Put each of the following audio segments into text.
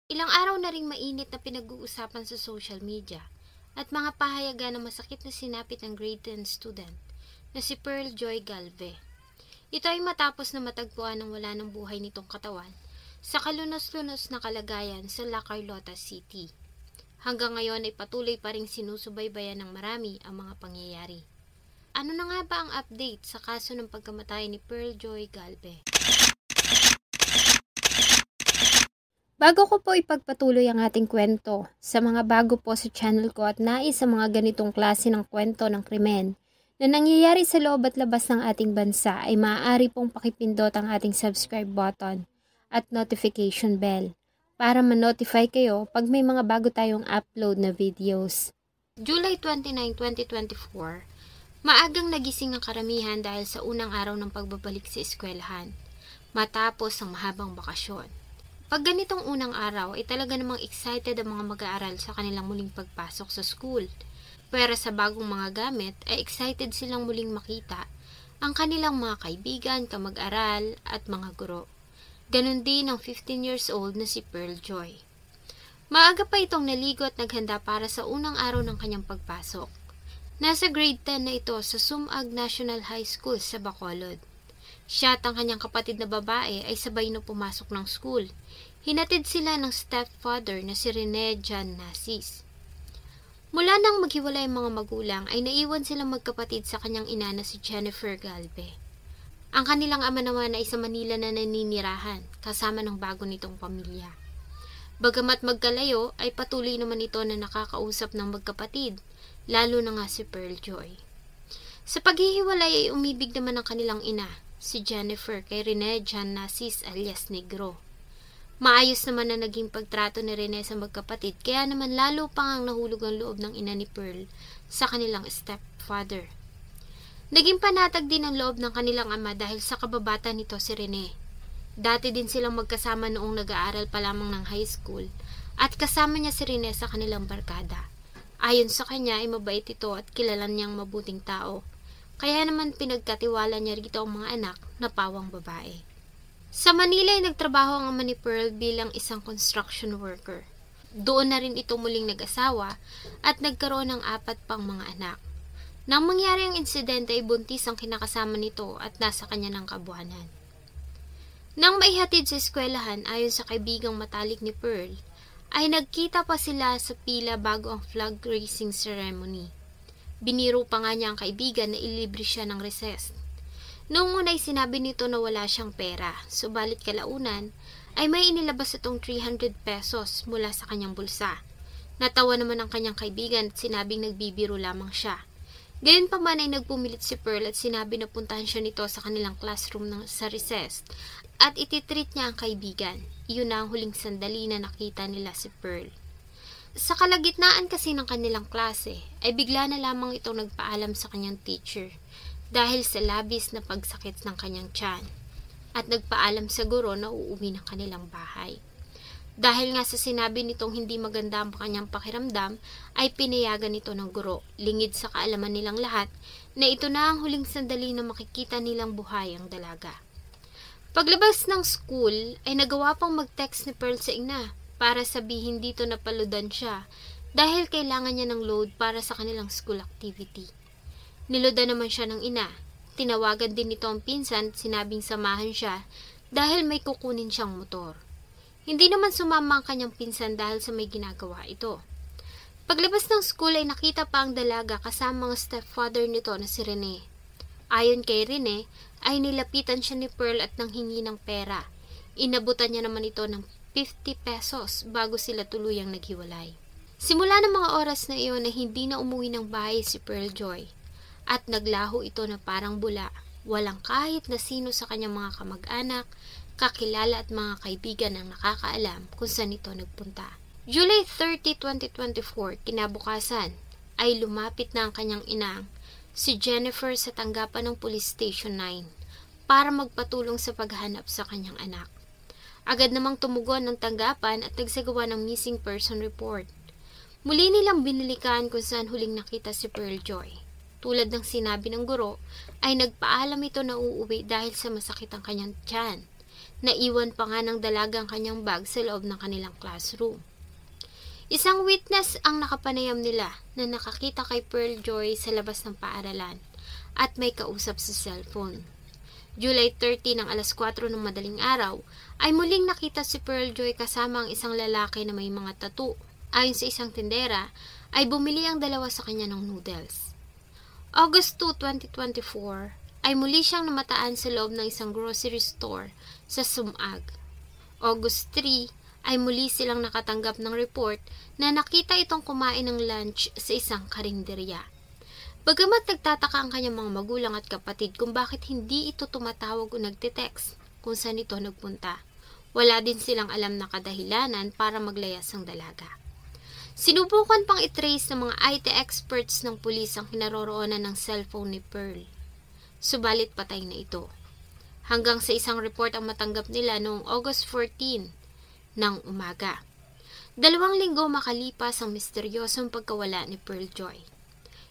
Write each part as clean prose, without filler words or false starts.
Ilang araw na ring mainit na pinag-uusapan sa social media at mga pahayagan na masakit na sinapit ng grade 10 student na si Pearl Joy Galve. Ito ay matapos na matagpuan ng wala ng buhay nitong katawan sa kalunos-lunos na kalagayan sa La Carlota City. Hanggang ngayon ay patuloy pa ring sinusubaybayan ng marami ang mga pangyayari. Ano na nga ba ang update sa kaso ng pagkamatay ni Pearl Joy Galve? Bago ko po ipagpatuloy ang ating kwento, sa mga bago po sa channel ko at nais sa mga ganitong klase ng kwento ng krimen na nangyayari sa loob at labas ng ating bansa ay maaari pong pakipindot ang ating subscribe button at notification bell para ma-notify kayo pag may mga bago tayong upload na videos. July 29, 2024, maagang nagising ang karamihan dahil sa unang araw ng pagbabalik sa eskwelahan matapos ang mahabang bakasyon. Pag ganitong unang araw ay talaga namang excited ang mga mag-aaral sa kanilang muling pagpasok sa school. Pero sa bagong mga gamit ay excited silang muling makita ang kanilang mga kaibigan, kamag-aral at mga guro. Ganon din ang 15 years old na si Pearl Joy. Maaga pa itong naligo at naghanda para sa unang araw ng kanyang pagpasok. Nasa grade 10 na ito sa Sumag National High School sa Bacolod. Siya at ang kanyang kapatid na babae ay sabay na pumasok ng school. Hinatid sila ng stepfather na si Rene Jan Nasis. Mula nang maghiwalay ang mga magulang ay naiwan silang magkapatid sa kanyang ina na si Jennifer Galve. Ang kanilang ama naman ay sa Manila na naninirahan kasama ng bago nitong pamilya. Bagamat magkalayo ay patuloy naman ito na nakakausap ng magkapatid, lalo na nga si Pearl Joy. Sa paghihiwalay ay umibig naman ang kanilang ina, si Jennifer kay Rene Jan Nasis alias Negro. Maayos naman na naging pagtrato ni Rene sa magkapatid kaya naman lalo pang ang nahulog ang loob ng ina ni Pearl sa kanilang stepfather. Naging panatag din ang loob ng kanilang ama dahil sa kababata nito si Rene. Dati din silang magkasama noong nag-aaral pa lamang ng high school at kasama niya si Rene sa kanilang barkada. Ayon sa kanya ay mabait ito at kilala niyang mabuting tao. Kaya naman pinagkatiwala niya rito ang mga anak na pawang babae. Sa Manila ay nagtrabaho ang ama ni Pearl bilang isang construction worker. Doon na rin ito muling nag-asawa at nagkaroon ng 4 pang mga anak. Nang mangyari ang insidente ay buntis ang kinakasama nito at nasa kanya ng kabuhanan. Nang maihatid sa eskwelahan ayon sa kaibigang matalik ni Pearl, ay nagkita pa sila sa pila bago ang flag raising ceremony. Biniro pa nga niya ang kaibigan na ilibre siya ng recess. Noong una ay sinabi nito na wala siyang pera, subalit kalaunan ay may inilabas itong 300 pesos mula sa kanyang bulsa. Natawa naman ang kanyang kaibigan at sinabing nagbibiro lamang siya. Gayon pa man ay nagpumilit si Pearl at sinabi na puntahan siya nito sa kanilang classroom sa recess at ititreat niya ang kaibigan. Iyon na ang huling sandali na nakita nila si Pearl. Sa kalagitnaan kasi ng kanilang klase ay bigla na lamang itong nagpaalam sa kanyang teacher dahil sa labis na pagsakit ng kanyang tiyan at nagpaalam sa guro na uuwi ng kanilang bahay. Dahil nga sa sinabi nitong hindi maganda ang kanyang pakiramdam ay pinayagan nito ng guro, lingid sa kaalaman nilang lahat na ito na ang huling sandali na makikita nilang buhay ang dalaga. Paglabas ng school ay nagawa pang mag-text ni Pearl sa ina para sabihin dito na paludan siya dahil kailangan niya ng load para sa kanilang school activity. Niloda naman siya ng ina. Tinawagan din nito ang pinsan at sinabing samahan siya dahil may kukunin siyang motor. Hindi naman sumama ang kanyang pinsan dahil sa may ginagawa ito. Paglabas ng school ay nakita pa ang dalaga kasama ang stepfather nito na si Rene. Ayon kay Rene ay nilapitan siya ni Pearl at nanghingi ng pera. Inabutan niya naman ito ng 50 pesos bago sila tuluyang naghiwalay. Simula ng mga oras na iyon na hindi na umuwi ng bahay si Pearl Joy. At naglaho ito na parang bula, walang kahit na sino sa kanyang mga kamag-anak, kakilala at mga kaibigan ang nakakaalam kung saan ito nagpunta. July 30, 2024, kinabukasan, ay lumapit na ang kanyang inang, si Jennifer sa tanggapan ng Police Station 9 para magpatulong sa paghanap sa kanyang anak. Agad namang tumugon ng tanggapan at nagsagawa ng missing person report. Muli nilang binalikan kung saan huling nakita si Pearl Joy. Tulad ng sinabi ng guro, ay nagpaalam ito na uuwi dahil sa masakit ang kanyang tiyan. Naiwan pa nga ng dalagang kanyang bag sa loob ng kanilang classroom. Isang witness ang nakapanayam nila na nakakita kay Pearl Joy sa labas ng paaralan at may kausap sa cellphone. July 30 ng alas 4 ng madaling araw ay muling nakita si Pearl Joy kasama ang isang lalaki na may mga tattoo. Ayon sa isang tindera, ay bumili ang dalawa sa kanya ng noodles. August 2, 2024 ay muli siyang namataan sa loob ng isang grocery store sa Sumag. August 3 ay muli silang nakatanggap ng report na nakita itong kumain ng lunch sa isang karinderya. Bagamat nagtataka ang kanyang mga magulang at kapatid kung bakit hindi ito tumatawag o nagte-text kung saan ito nagpunta, wala din silang alam na kadahilanan para maglayas ang dalaga. Sinubukan pang itrace ng mga IT experts ng pulis ang kinaroroonan ng cellphone ni Pearl. Subalit patay na ito. Hanggang sa isang report ang matanggap nila noong August 14 ng umaga. 2 linggo makalipas ang misteryosong pagkawala ni Pearl Joy.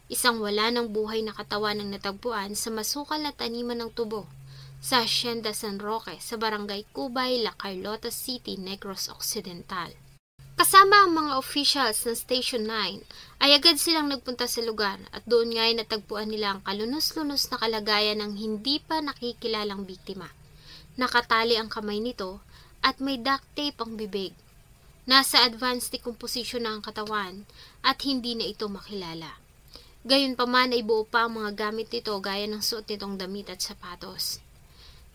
Isang wala ng buhay na katawan ang natagpuan sa masukal na taniman ng tubo sa Hacienda San Roque sa barangay Cubay, La Carlota City, Negros Occidental. Kasama ang mga officials ng Station 9 ay agad silang nagpunta sa lugar at doon nga ay natagpuan nila ang kalunos-lunos na kalagayan ng hindi pa nakikilalang biktima. Nakatali ang kamay nito at may duct tape ang bibig. Nasa advanced decomposition na ang katawan at hindi na ito makilala. Gayunpaman ay buo pa ang mga gamit nito gaya ng suot nitong damit at sapatos.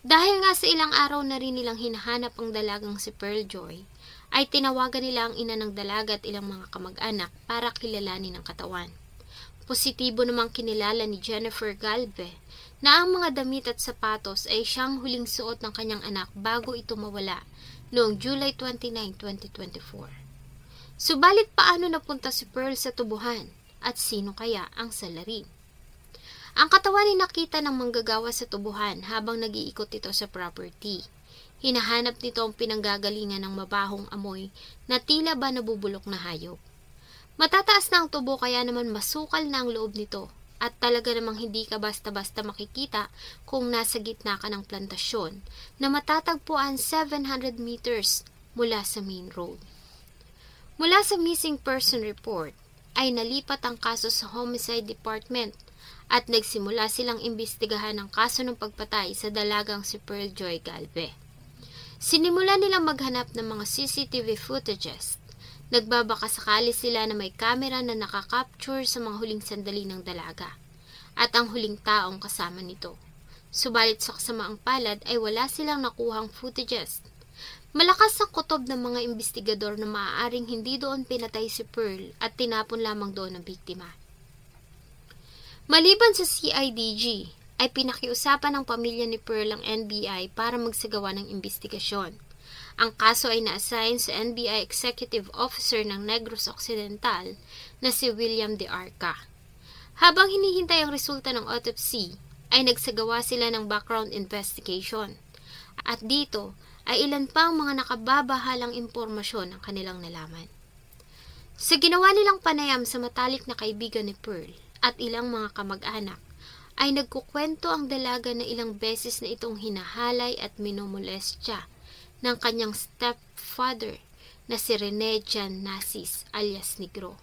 Dahil nga sa ilang araw na rin nilang hinahanap ang dalagang si Pearl Joy, ay tinawagan nila ang ina ng dalaga at ilang mga kamag-anak para kilalanin ang katawan. Positibo namang kinilala ni Jennifer Galve na ang mga damit at sapatos ay siyang huling suot ng kanyang anak bago ito mawala noong July 29, 2024. Subalit paano napunta si Pearl sa tubuhan at sino kaya ang salarin? Ang katawan ay nakita ng manggagawa sa tubuhan habang nag-iikot ito sa property. Hinahanap nito ang pinanggagalingan ng mabahong amoy na tila ba nabubulok na hayop. Matataas na ang tubo kaya naman masukal na ang loob nito at talaga namang hindi ka basta-basta makikita kung nasa gitna ka ng plantasyon na matatagpuan 700 meters mula sa main road. Mula sa missing person report ay nalipat ang kaso sa Homicide Department at nagsimula silang imbestigahan ang kaso ng pagpatay sa dalagang si Pearl Joy Galve. Sinimula nilang maghanap ng mga CCTV footages. Nagbabaka sakali sila na may kamera na nakakapture sa mga huling sandali ng dalaga at ang huling taong kasama nito. Subalit sa kasamaang palad ay wala silang nakuhang footages. Malakas ang kutob ng mga investigador na maaaring hindi doon pinatay si Pearl at tinapon lamang doon ang biktima. Maliban sa CIDG, ay pinakiusapan ng pamilya ni Pearl ang NBI para magsagawa ng investigasyon. Ang kaso ay na-assign sa NBI Executive Officer ng Negros Occidental na si William De Arca. Habang hinihintay ang resulta ng autopsy, ay nagsagawa sila ng background investigation. At dito ay ilan pa ang mga nakababahalang impormasyon ang kanilang nalaman. Sa ginawa nilang panayam sa matalik na kaibigan ni Pearl at ilang mga kamag-anak, ay nagkukwento ang dalaga na ilang beses na itong hinahalay at minomolestya ng kanyang stepfather na si Rene Jan Nasis alias Negro.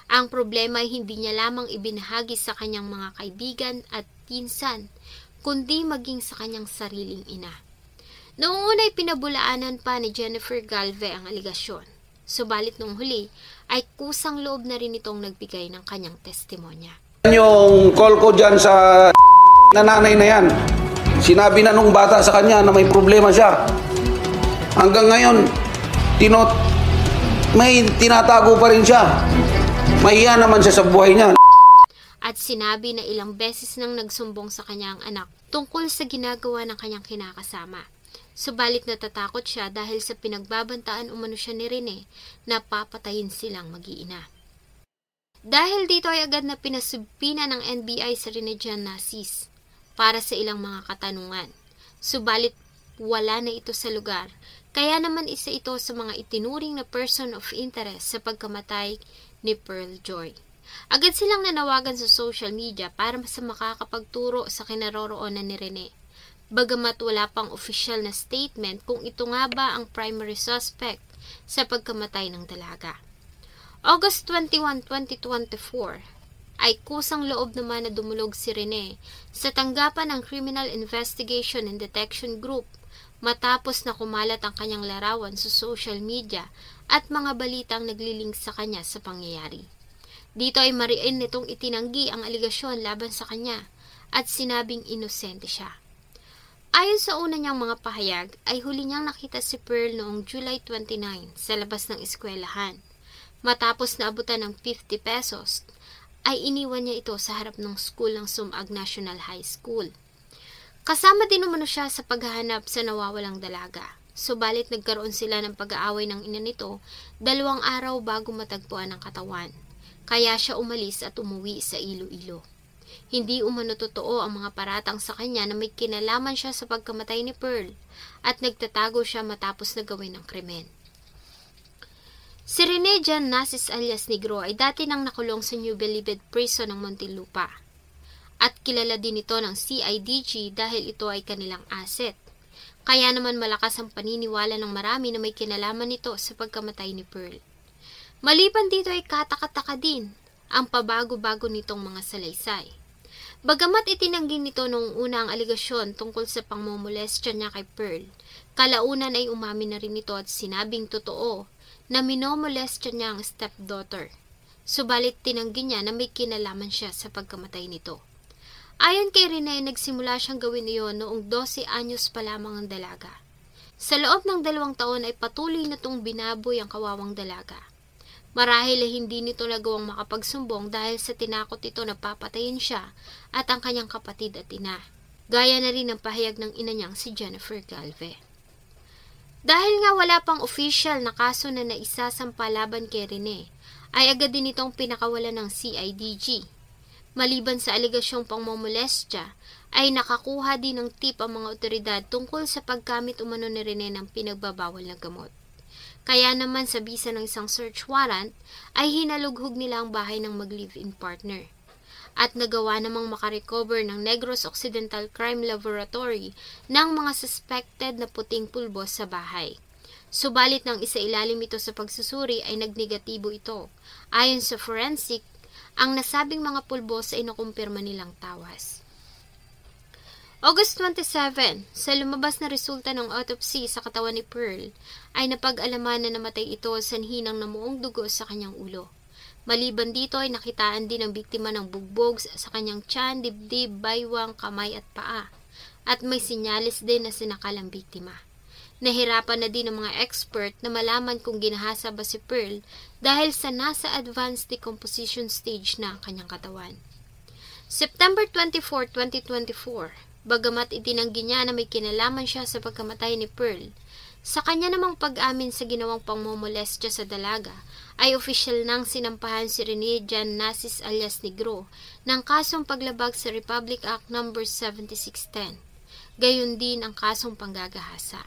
Ang problema ay hindi niya lamang ibinahagi sa kanyang mga kaibigan at pinsan, kundi maging sa kanyang sariling ina. Noong una ay pinabulaanan pa ni Jennifer Galve ang aligasyon. Subalit nung huli ay kusang loob na rin itong nagbigay ng kanyang testimonya. Yung call ko dyan sa nanay na yan, sinabi na nung bata sa kanya na may problema siya. Hanggang ngayon, may tinatago pa rin siya. Mahiya naman siya sa buhay niya. At sinabi na ilang beses nang nagsumbong sa kanyang anak tungkol sa ginagawa ng kanyang kinakasama. Subalit natatakot siya dahil sa pinagbabantaan umano siya ni Rene na papatayin silang mag-iina. Dahil dito ay agad na pinasubpina ng NBI si Rene Jan Nasis para sa ilang mga katanungan. Subalit wala na ito sa lugar, kaya naman isa ito sa mga itinuring na person of interest sa pagkamatay ni Pearl Joy. Agad silang nanawagan sa social media para sa makakapagturo sa kinaroroonan ni Rene. bagamat wala pang opisyal na statement kung ito nga ba ang primary suspect sa pagkamatay ng dalaga. August 21, 2024 ay kusang loob naman na dumulog si Rene sa tanggapan ng Criminal Investigation and Detection Group matapos na kumalat ang kanyang larawan sa social media at mga balitang naglilink sa kanya sa pangyayari. Dito ay mariin nitong itinanggi ang aligasyon laban sa kanya at sinabing inosente siya. Ayon sa una niyang mga pahayag, ay huli niyang nakita si Pearl noong July 29 sa labas ng eskwelahan. Matapos na abutan ng 50 pesos, ay iniwan niya ito sa harap ng school ng Sumag National High School. Kasama din umano siya sa paghahanap sa nawawalang dalaga. Subalit nagkaroon sila ng pag-aaway ng ina nito 2 araw bago matagpuan ang katawan. Kaya siya umalis at umuwi sa Iloilo. Hindi umano totoo ang mga paratang sa kanya na may kinalaman siya sa pagkamatay ni Pearl at nagtatago siya matapos na gawin ang krimen. Si Rene Jan Nasis alias Negro ay dati nang nakulong sa New Bilibid Prison ng Muntinlupa. At kilala din ito ng CIDG dahil ito ay kanilang asset. Kaya naman malakas ang paniniwala ng marami na may kinalaman nito sa pagkamatay ni Pearl. Maliban dito ay kataka-taka din ang pabago-bago nitong mga salaysay. Bagamat itinanggi nito noong una ang aligasyon tungkol sa pangmomolestya niya kay Pearl, kalaunan ay umamin na rin ito at sinabing totoo na minomolestya niya ang stepdaughter. Subalit tinanggi niya na may kinalaman siya sa pagkamatay nito. Ayon kay Rene, nagsimula siyang gawin iyon noong 12 anyos pa lamang ang dalaga. Sa loob ng 2 taon ay patuloy na itong binaboy ang kawawang dalaga. Marahil ay hindi nito nagawang makapagsumbong dahil sa tinakot ito na papatayin siya at ang kanyang kapatid at ina. Gaya na rin ang pahayag ng ina niyang si Jennifer Galve. Dahil nga wala pang official na kaso na naisasampa laban kay Rene, ay agad din itong pinakawalan ng CIDG. Maliban sa aligasyong pangmomolestya, ay nakakuha din ng tip ang mga otoridad tungkol sa paggamit umano ni Rene ng pinagbabawal na gamot. Kaya naman sa bisa ng isang search warrant, ay hinalughog nila ang bahay ng mag-live-in partner. At nagawa namang makarecover ng Negros Occidental Crime Laboratory ng mga suspected na puting pulbos sa bahay. Subalit nang isailalim ito sa pagsusuri ay nagnegatibo ito. Ayon sa forensic, ang nasabing mga pulbos ay nakumpirma nilang tawas. August 27, sa lumabas na resulta ng autopsy sa katawan ni Pearl, ay napag-alaman na namatay ito sa hinang namuong dugo sa kanyang ulo. Maliban dito ay nakitaan din ang biktima ng bugbog sa kanyang tiyan, dibdib, baywang, kamay at paa. At may sinyalis din na sinakal ang biktima. Nahirapan na din ang mga expert na malaman kung ginahasa ba si Pearl dahil sa nasa advanced decomposition stage na ang kanyang katawan. September 24, 2024, bagamat itinanggi niya na may kinalaman siya sa pagkamatay ni Pearl, sa kanya namang pag-amin sa ginawang pangmomolestya sa dalaga, ay opisyal nang sinampahan si Rene Jan Nasis alias Negro ng kasong paglabag sa Republic Act No. 7610. Gayon din ang kasong panggagahasa.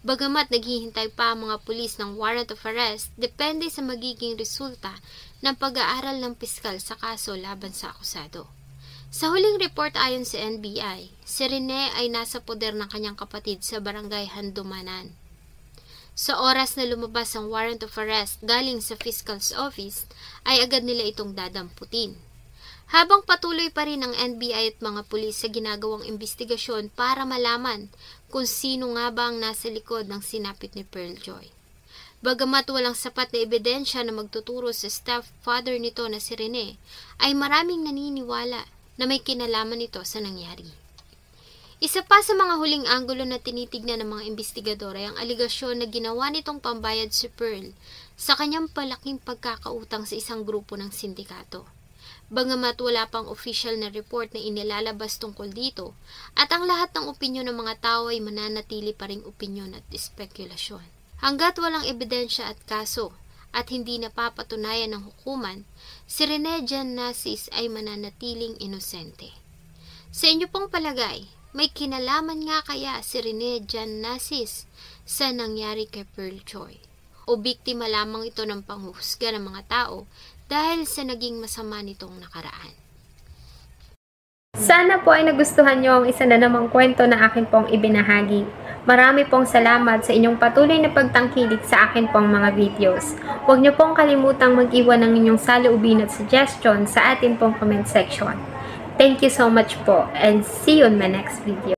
Bagamat naghihintay pa ang mga pulis ng warrant of arrest, depende sa magiging resulta ng pag-aaral ng piskal sa kaso laban sa akusado. Sa huling report ayon sa NBI, si Rene ay nasa poder ng kanyang kapatid sa barangay Handumanan. Sa oras na lumabas ang warrant of arrest galing sa Fiscal's Office, ay agad nila itong dadamputin. Habang patuloy pa rin ang NBI at mga pulis sa ginagawang investigasyon para malaman kung sino nga ba ang nasa likod ng sinapit ni Pearl Joy. Bagamat walang sapat na ebidensya na magtuturo sa stepfather nito na si Rene, ay maraming naniniwala na may kinalaman ito sa nangyari. Isa pa sa mga huling anggulo na tinitignan ng mga investigador ay ang aligasyon na ginawa nitong pambayad si Pearl sa kanyang palaking pagkakautang sa isang grupo ng sindikato. Bagamat wala pang official na report na inilalabas tungkol dito, at ang lahat ng opinyon ng mga tao ay mananatili pa ring opinyon at espekulasyon. Hanggat walang ebidensya at kaso, at hindi napapatunayan ng hukuman, si Rene Jan Nasis ay mananatiling inosente. Sa inyo pong palagay, may kinalaman nga kaya si Rene Jan Nasis sa nangyari kay Pearl Joy? O biktima lamang ito ng panghuhusga ng mga tao dahil sa naging masama nitong nakaraan? Sana po ay nagustuhan nyo ang isa na namang kwento na akin pong ibinahagi. Marami pong salamat sa inyong patuloy na pagtangkilik sa akin pong mga videos. Huwag nyo pong kalimutang mag-iwan ng inyong saloobin at suggestion sa atin pong comment section. Thank you so much po and see you in my next video.